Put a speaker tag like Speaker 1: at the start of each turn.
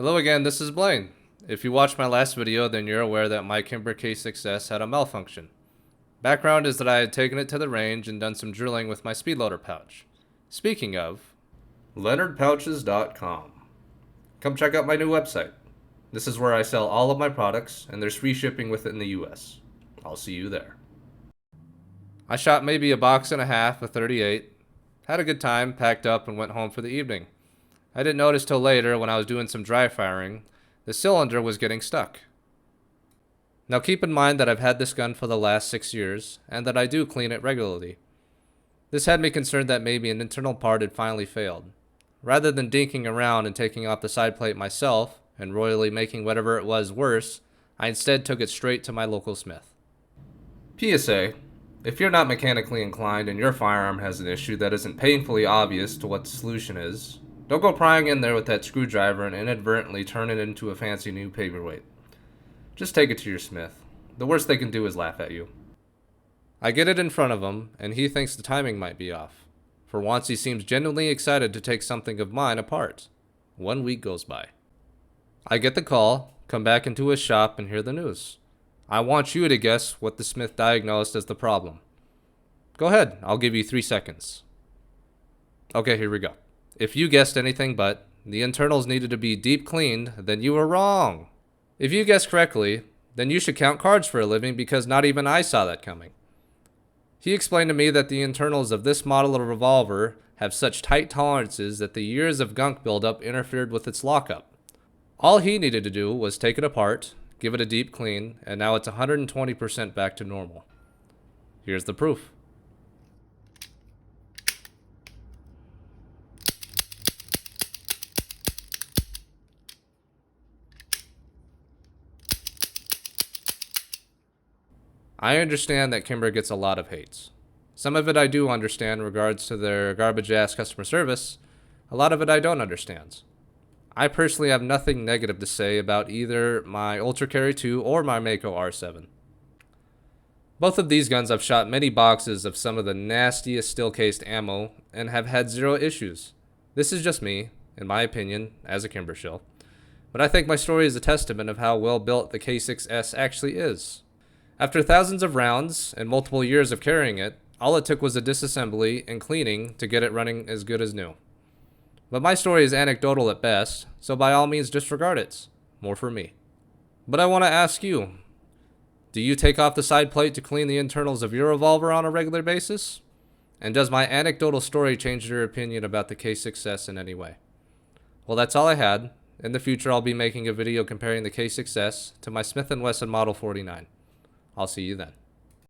Speaker 1: Hello again, this is Blaine. If you watched my last video, then you're aware that my Kimber K6s had a malfunction. Background is that I had taken it to the range and done some drilling with my speedloader pouch. Speaking of, LeonardPouches.com. Come check out my new website. This is where I sell all of my products, and there's free shipping within the US. I'll see you there. I shot maybe a box and a half of 38, had a good time, packed up, and went home for the evening. I didn't notice till later when I was doing some dry firing, the cylinder was getting stuck. Now keep in mind that I've had this gun for the last 6 years, and that I do clean it regularly. This had me concerned that maybe an internal part had finally failed. Rather than dinking around and taking off the side plate myself, and royally making whatever it was worse, I instead took it straight to my local smith. PSA: if you're not mechanically inclined and your firearm has an issue that isn't painfully obvious to what the solution is, don't go prying in there with that screwdriver and inadvertently turn it into a fancy new paperweight. Just take it to your smith. The worst they can do is laugh at you. I get it in front of him, and he thinks the timing might be off. For once, he seems genuinely excited to take something of mine apart. 1 week goes by. I get the call, come back into his shop, and hear the news. I want you to guess what the smith diagnosed as the problem. Go ahead, I'll give you 3 seconds. Okay, here we go. If you guessed anything but the internals needed to be deep cleaned, then you were wrong. If you guessed correctly, then you should count cards for a living because not even I saw that coming. He explained to me that the internals of this model of revolver have such tight tolerances that the years of gunk buildup interfered with its lockup. All he needed to do was take it apart, give it a deep clean, and now it's 120% back to normal. Here's the proof. I understand that Kimber gets a lot of hates. Some of it I do understand in regards to their garbage-ass customer service. A lot of it I don't understand. I personally have nothing negative to say about either my Ultra Carry 2 or my Mako R7. Both of these guns I've shot many boxes of some of the nastiest steel-cased ammo and have had zero issues. This is just me, in my opinion, as a Kimber shill. But I think my story is a testament of how well built the K6s actually is. After thousands of rounds and multiple years of carrying it, all it took was a disassembly and cleaning to get it running as good as new. But my story is anecdotal at best, so by all means disregard it. More for me. But I want to ask you, do you take off the side plate to clean the internals of your revolver on a regular basis? And does my anecdotal story change your opinion about the K6s in any way? Well, that's all I had. In the future, I'll be making a video comparing the K6s to my Smith & Wesson Model 49. I'll see you then.